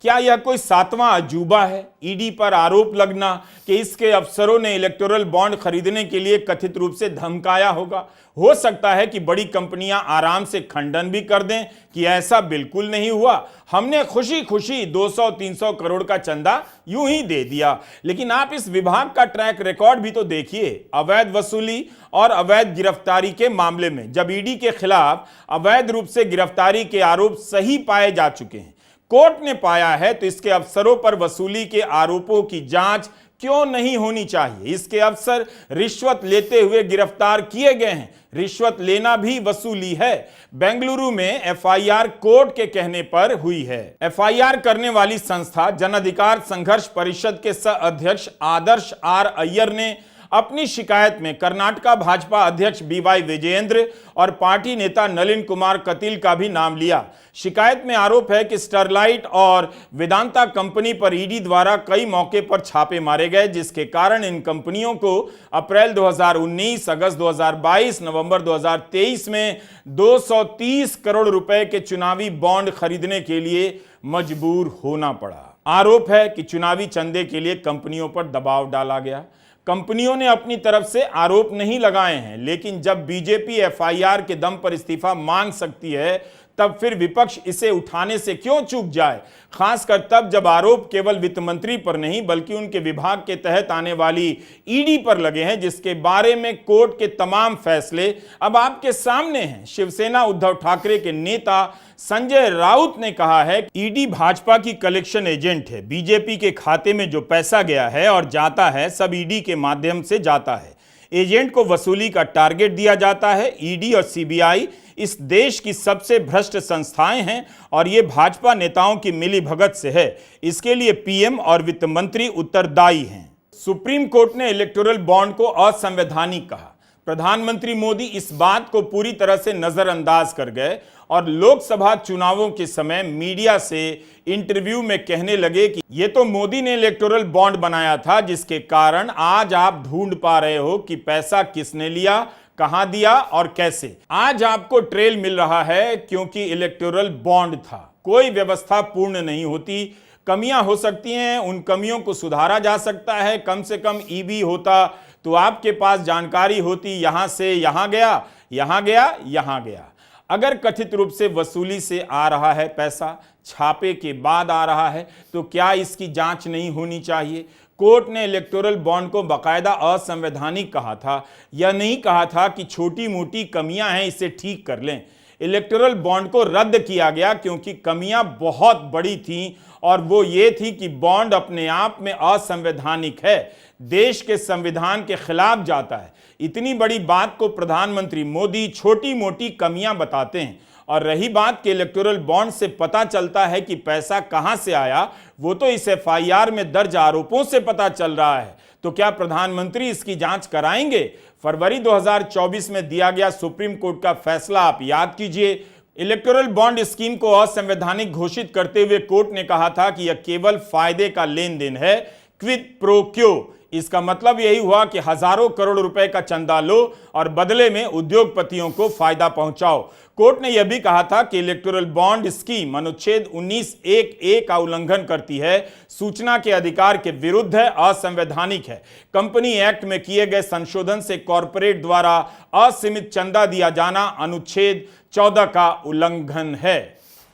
क्या यह कोई सातवां अजूबा है? ईडी पर आरोप लगना कि इसके अफसरों ने इलेक्टोरल बॉन्ड खरीदने के लिए कथित रूप से धमकाया होगा। हो सकता है कि बड़ी कंपनियां आराम से खंडन भी कर दें कि ऐसा बिल्कुल नहीं हुआ, हमने खुशी खुशी 200-300 करोड़ का चंदा यूं ही दे दिया। लेकिन आप इस विभाग का ट्रैक रिकॉर्ड भी तो देखिए। अवैध वसूली और अवैध गिरफ्तारी के मामले में जब ईडी के खिलाफ अवैध रूप से गिरफ्तारी के आरोप सही पाए जा चुके हैं, कोर्ट ने पाया है, तो इसके अफसरों पर वसूली के आरोपों की जांच क्यों नहीं होनी चाहिए? इसके अफसर रिश्वत लेते हुए गिरफ्तार किए गए हैं। रिश्वत लेना भी वसूली है। बेंगलुरु में एफआईआर कोर्ट के कहने पर हुई है। एफआईआर करने वाली संस्था जन अधिकार संघर्ष परिषद के सह अध्यक्ष आदर्श आर अय्यर ने अपनी शिकायत में कर्नाटका भाजपा अध्यक्ष बीवाई विजयेंद्र और पार्टी नेता नलिन कुमार कतील का भी नाम लिया। शिकायत में आरोप है कि स्टरलाइट और वेदांता कंपनी पर ईडी द्वारा कई मौके पर छापे मारे गए, जिसके कारण इन कंपनियों को अप्रैल 2019, अगस्त 2022, नवंबर 2023 में 230 करोड़ रुपए के चुनावी बॉन्ड खरीदने के लिए मजबूर होना पड़ा। आरोप है कि चुनावी चंदे के लिए कंपनियों पर दबाव डाला गया। कंपनियों ने अपनी तरफ से आरोप नहीं लगाए हैं, लेकिन जब बीजेपी एफआईआर के दम पर इस्तीफा मांग सकती है, तब फिर विपक्ष इसे उठाने से क्यों चूक जाए? खासकर तब जब आरोप केवल वित्त मंत्री पर नहीं बल्कि उनके विभाग के तहत आने वाली ईडी पर लगे हैं, जिसके बारे में कोर्ट के तमाम फैसले अब आपके सामने हैं। शिवसेना उद्धव ठाकरे के नेता संजय राउत ने कहा है कि ईडी भाजपा की कलेक्शन एजेंट है। बीजेपी के खाते में जो पैसा गया है और जाता है, सब ईडी के माध्यम से जाता है। एजेंट को वसूली का टारगेट दिया जाता है। ईडी और सीबीआई इस देश की सबसे भ्रष्ट संस्थाएं हैं और ये भाजपा नेताओं की मिलीभगत से है। इसके लिए पीएम और वित्त मंत्री उत्तरदायी हैं। सुप्रीम कोर्ट ने इलेक्टोरल बॉन्ड को असंवैधानिक कहा। प्रधानमंत्री मोदी इस बात को पूरी तरह से नजरअंदाज कर गए और लोकसभा चुनावों के समय मीडिया से इंटरव्यू में कहने लगे कि ये तो मोदी ने इलेक्टोरल बॉन्ड बनाया था, जिसके कारण आज आप ढूंढ पा रहे हो कि पैसा किसने लिया, कहां दिया और कैसे। आज आपको ट्रेल मिल रहा है क्योंकि इलेक्टोरल बॉन्ड था। कोई व्यवस्था पूर्ण नहीं होती, कमियां हो सकती हैं, उन कमियों को सुधारा जा सकता है। कम से कम ईवी होता तो आपके पास जानकारी होती, यहां से यहां गया, यहां गया, यहां गया। अगर कथित रूप से वसूली से आ रहा है पैसा, छापे के बाद आ रहा है, तो क्या इसकी जांच नहीं होनी चाहिए? कोर्ट ने इलेक्टोरल बॉन्ड को बाकायदा असंवैधानिक कहा था। यह नहीं कहा था कि छोटी मोटी कमियां हैं, इसे ठीक कर लें। इलेक्टोरल बॉन्ड को रद्द किया गया क्योंकि कमियां बहुत बड़ी थीं, और वो ये थी कि बॉन्ड अपने आप में असंवैधानिक है, देश के संविधान के खिलाफ जाता है। इतनी बड़ी बात को प्रधानमंत्री मोदी छोटी मोटी कमियां बताते हैं। और रही बात कि इलेक्टोरल बॉन्ड से पता चलता है कि पैसा कहां से आया, वो तो इस एफआईआर में दर्ज आरोपों से पता चल रहा है। तो क्या प्रधानमंत्री इसकी जांच कराएंगे? फरवरी 2024 में दिया गया सुप्रीम कोर्ट का फैसला आप याद कीजिए। इलेक्टोरल बॉन्ड स्कीम को असंवैधानिक घोषित करते हुए कोर्ट ने कहा था कि यह केवल फायदे का लेन देन है, क्विड प्रो क्यो। इसका मतलब यही हुआ कि हजारों करोड़ रुपए का चंदा लो और बदले में उद्योगपतियों को फायदा पहुंचाओ। कोर्ट ने यह भी कहा था कि इलेक्टोरल बॉन्ड स्कीम अनुच्छेद 19(1)(a) का उल्लंघन करती है, सूचना के अधिकार के विरुद्ध है, असंवैधानिक है। कंपनी एक्ट में किए गए संशोधन से कॉरपोरेट द्वारा असीमित चंदा दिया जाना अनुच्छेद 14 का उल्लंघन है।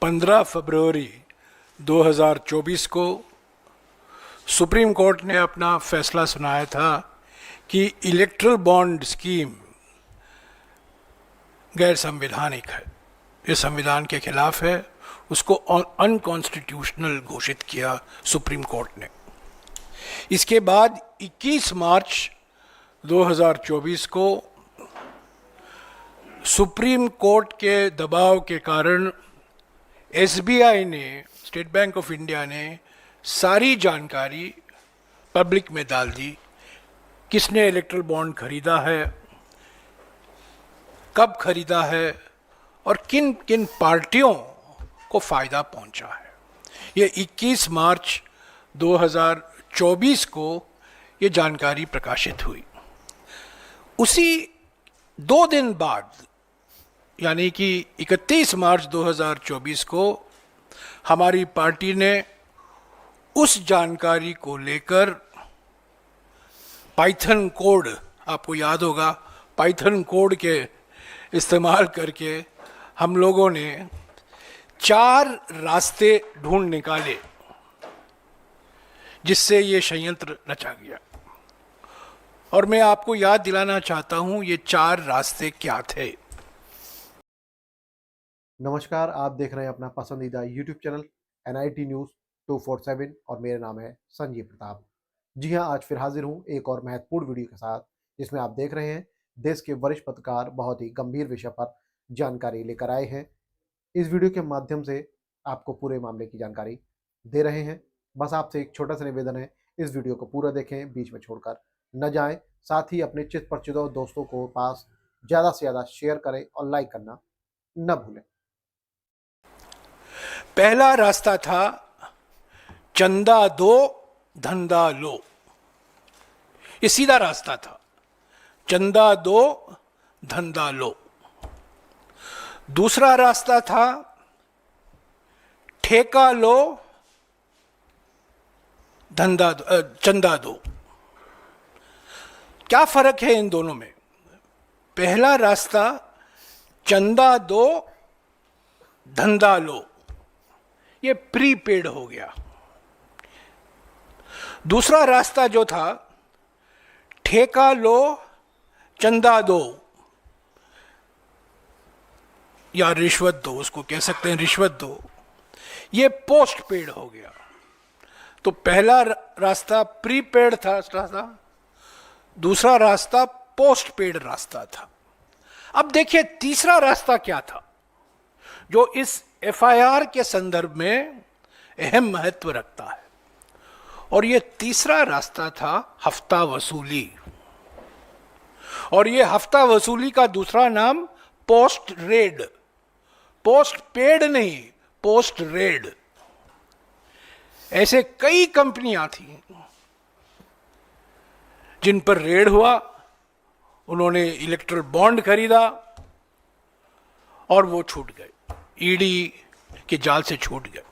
15 फरवरी 2024 को सुप्रीम कोर्ट ने अपना फैसला सुनाया था कि इलेक्टोरल बॉन्ड स्कीम गैर संवैधानिक है, ये संविधान के खिलाफ है, उसको अनकॉन्स्टिट्यूशनल घोषित किया सुप्रीम कोर्ट ने। इसके बाद 21 मार्च 2024 को सुप्रीम कोर्ट के दबाव के कारण एसबीआई ने, स्टेट बैंक ऑफ इंडिया ने सारी जानकारी पब्लिक में डाल दी। किसने इलेक्टोरल बॉन्ड खरीदा है, कब खरीदा है और किन किन पार्टियों को फायदा पहुंचा है। ये 21 मार्च 2024 को ये जानकारी प्रकाशित हुई। उसी 2 दिन बाद यानी कि 31 मार्च 2024 को हमारी पार्टी ने उस जानकारी को लेकर पाइथन कोड, आपको याद होगा, पाइथन कोड के इस्तेमाल करके हम लोगों ने 4 रास्ते ढूंढ निकाले जिससे ये षड्यंत्र रचा गया। और मैं आपको याद दिलाना चाहता हूं ये 4 रास्ते क्या थे। नमस्कार, आप देख रहे हैं अपना पसंदीदा YouTube चैनल NIT न्यूज़ 247 और मेरा नाम है संजीव प्रताप। जी हां, आज फिर हाजिर हूं एक और महत्वपूर्ण वीडियो के साथ, जिसमें आप देख रहे हैं देश के वरिष्ठ पत्रकार बहुत ही गंभीर विषय पर जानकारी लेकर आए हैं। इस वीडियो के माध्यम से आपको पूरे मामले की जानकारी दे रहे हैं। बस आपसे एक छोटा सा निवेदन है, इस वीडियो को पूरा देखें, बीच में छोड़कर न जाएं। साथ ही अपने चित परिचित दोस्तों को पास ज़्यादा से ज़्यादा शेयर करें और लाइक करना न भूलें। पहला रास्ता था चंदा दो धंधा लो। ये सीधा रास्ता था, चंदा दो धंधा लो। दूसरा रास्ता था ठेका लो चंदा दो। क्या फर्क है इन दोनों में? पहला रास्ता चंदा दो धंधा लो, ये प्रीपेड हो गया। दूसरा रास्ता जो था ठेका लो चंदा दो या रिश्वत दो, उसको कह सकते हैं रिश्वत दो, ये पोस्ट पेड हो गया। तो पहला रास्ता प्रीपेड था रास्ता, दूसरा रास्ता पोस्ट पेड रास्ता था। अब देखिए तीसरा रास्ता क्या था जो इस FIR के संदर्भ में अहम महत्व रखता है, और यह तीसरा रास्ता था हफ्ता वसूली। और यह हफ्ता वसूली का दूसरा नाम पोस्ट रेड, पोस्ट पेड नहीं, पोस्ट रेड। ऐसे कई कंपनियां थी जिन पर रेड हुआ, उन्होंने इलेक्ट्रल बॉन्ड खरीदा और वो छूट गए, ईडी के जाल से छूट गए।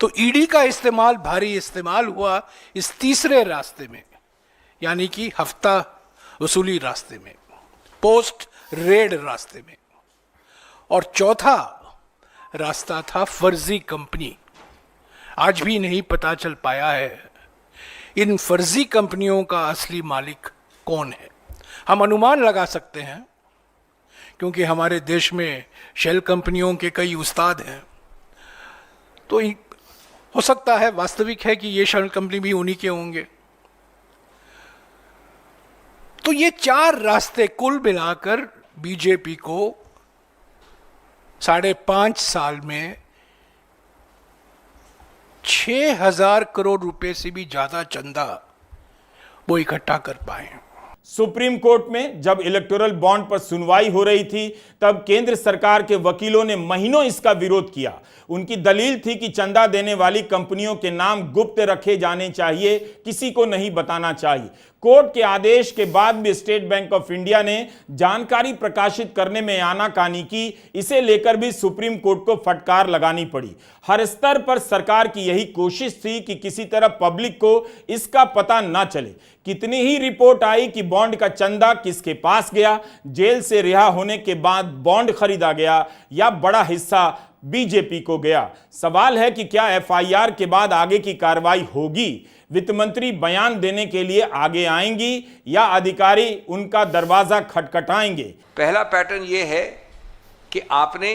तो ईडी का इस्तेमाल, भारी इस्तेमाल हुआ इस तीसरे रास्ते में, यानी कि हफ्ता वसूली रास्ते में, पोस्ट रेड रास्ते में। और चौथा रास्ता था फर्जी कंपनी। आज भी नहीं पता चल पाया है इन फर्जी कंपनियों का असली मालिक कौन है। हम अनुमान लगा सकते हैं क्योंकि हमारे देश में शेल कंपनियों के कई उस्ताद हैं, तो हो सकता है, वास्तविक है कि ये शेल कंपनी भी उन्हीं के होंगे। तो ये 4 रास्ते कुल मिलाकर बीजेपी को 5.5 साल में 6,000 करोड़ रुपए से भी ज्यादा चंदा वो इकट्ठा कर पाए। सुप्रीम कोर्ट में जब इलेक्टोरल बॉन्ड पर सुनवाई हो रही थी, तब केंद्र सरकार के वकीलों ने महीनों इसका विरोध किया। उनकी दलील थी कि चंदा देने वाली कंपनियों के नाम गुप्त रखे जाने चाहिए, किसी को नहीं बताना चाहिए। कोर्ट के आदेश के बाद भी स्टेट बैंक ऑफ इंडिया ने जानकारी प्रकाशित करने में आनाकानी की। इसे लेकर भी सुप्रीम कोर्ट को फटकार लगानी पड़ी। हर स्तर पर सरकार की यही कोशिश थी कि किसी तरह पब्लिक को इसका पता ना चले। कितनी ही रिपोर्ट आई कि बॉन्ड का चंदा किसके पास गया, जेल से रिहा होने के बाद बॉन्ड खरीदा गया या बड़ा हिस्सा बीजेपी को गया। सवाल है कि क्या FIR के बाद आगे की कार्रवाई होगी? वित्त मंत्री बयान देने के लिए आगे आएंगी या अधिकारी उनका दरवाजा खटखटाएंगे? पहला पैटर्न यह है कि आपने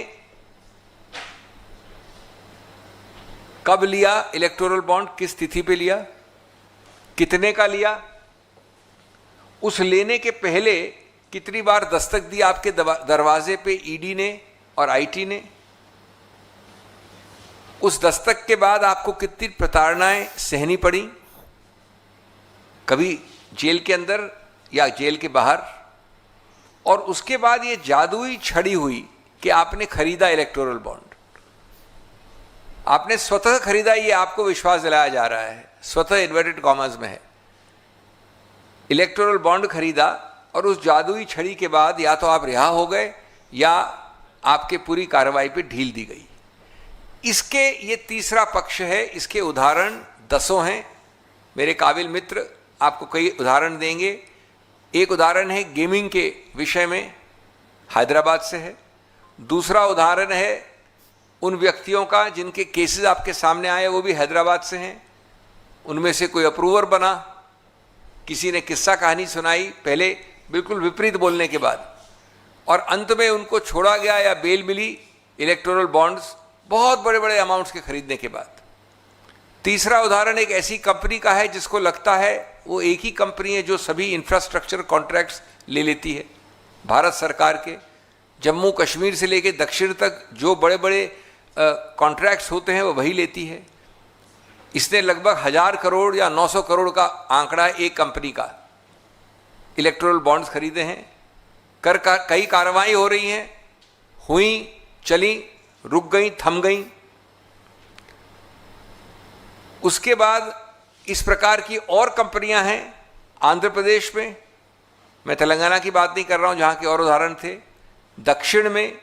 कब लिया इलेक्टोरल बॉन्ड, किस तिथि पे लिया, कितने का लिया, उस लेने के पहले कितनी बार दस्तक दी आपके दरवाजे पे ईडी ने और IT ने, उस दस्तक के बाद आपको कितनी प्रताड़नाएं सहनी पड़ी, कभी जेल के अंदर या जेल के बाहर, और उसके बाद ये जादुई छड़ी हुई कि आपने खरीदा इलेक्टोरल बॉन्ड। आपने स्वतः खरीदा, ये आपको विश्वास दिलाया जा रहा है, स्वतः इन्वर्टेड कॉमर्स में है, इलेक्टोरल बॉन्ड खरीदा, और उस जादुई छड़ी के बाद या तो आप रिहा हो गए या आपके पूरी कार्रवाई पे ढील दी गई। इसके ये तीसरा पक्ष है। इसके उदाहरण दसों हैं। मेरे काबिल मित्र आपको कई उदाहरण देंगे। एक उदाहरण है गेमिंग के विषय में, हैदराबाद से है। दूसरा उदाहरण है उन व्यक्तियों का जिनके केसेस आपके सामने आए, वो भी हैदराबाद से हैं। उनमें से कोई अप्रूवर बना, किसी ने किस्सा कहानी सुनाई पहले बिल्कुल विपरीत बोलने के बाद, और अंत में उनको छोड़ा गया या बेल मिली इलेक्टोरल बॉन्ड्स बहुत बड़े बड़े अमाउंट्स के खरीदने के बाद। तीसरा उदाहरण एक ऐसी कंपनी का है जिसको लगता है वो एक ही कंपनी है जो सभी इंफ्रास्ट्रक्चर कॉन्ट्रैक्ट्स ले लेती है भारत सरकार के। जम्मू कश्मीर से लेकर दक्षिण तक जो बड़े बड़े कॉन्ट्रैक्ट्स होते हैं वो वही लेती है। इसने लगभग 1000 करोड़ या 900 करोड़ का आंकड़ा एक कंपनी का इलेक्टोरल बॉन्ड्स खरीदे हैं। कई कार्रवाई हो रही हैं, हुई, चली, रुक गई, थम गई। उसके बाद इस प्रकार की और कंपनियां हैं आंध्र प्रदेश में, मैं तेलंगाना की बात नहीं कर रहा हूं जहां के और उदाहरण थे, दक्षिण में,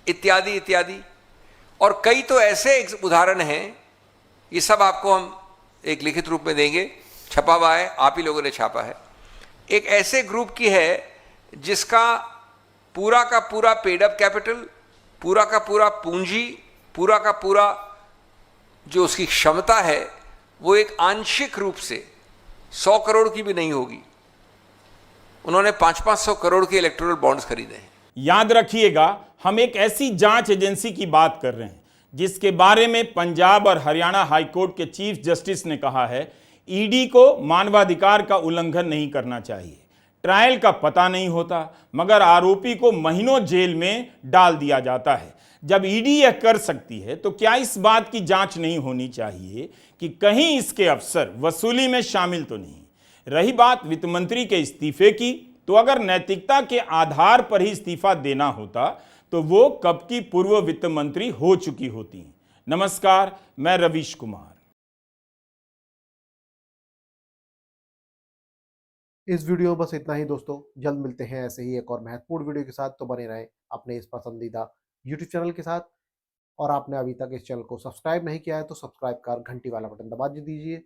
इत्यादि इत्यादि। और कई तो ऐसे उदाहरण हैं, ये सब आपको हम एक लिखित रूप में देंगे, छपा हुआ है, आप ही लोगों ने छापा है। एक ऐसे ग्रुप की है जिसका पूरा का पूरा पेड अप कैपिटल, पूरा का पूरा पूंजी, पूरा का पूरा जो उसकी क्षमता है वो एक आंशिक रूप से 100 करोड़ की भी नहीं होगी। उन्होंने 500-500 करोड़ के इलेक्टोरल बॉन्ड्स खरीदे हैं। याद रखिएगा, हम एक ऐसी जांच एजेंसी की बात कर रहे हैं जिसके बारे में पंजाब और हरियाणा हाईकोर्ट के चीफ जस्टिस ने कहा है ईडी को मानवाधिकार का उल्लंघन नहीं करना चाहिए। ट्रायल का पता नहीं होता मगर आरोपी को महीनों जेल में डाल दिया जाता है। जब ईडी यह कर सकती है तो क्या इस बात की जांच नहीं होनी चाहिए कि कहीं इसके अफसर वसूली में शामिल तो नहीं? रही बात वित्त मंत्री के इस्तीफे की, तो अगर नैतिकता के आधार पर ही इस्तीफा देना होता तो वो कब की पूर्व वित्त मंत्री हो चुकी होती। नमस्कार, मैं रवीश कुमार। इस वीडियो में बस इतना ही दोस्तों। जल्द मिलते हैं ऐसे ही एक और महत्वपूर्ण वीडियो के साथ। तो बने रहें अपने इस पसंदीदा YouTube चैनल के साथ। और आपने अभी तक इस चैनल को सब्सक्राइब नहीं किया है तो सब्सक्राइब कर घंटी वाला बटन दबा दीजिए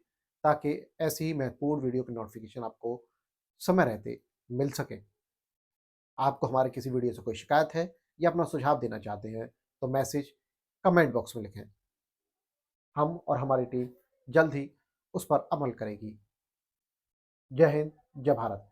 ताकि ऐसी ही महत्वपूर्ण वीडियो की नोटिफिकेशन आपको समय रहते मिल सके। आपको हमारे किसी वीडियो से कोई शिकायत है या अपना सुझाव देना चाहते हैं तो मैसेज कमेंट बॉक्स में लिखें। हम और हमारी टीम जल्द ही उस पर अमल करेगी। जय हिंद, जय भारत।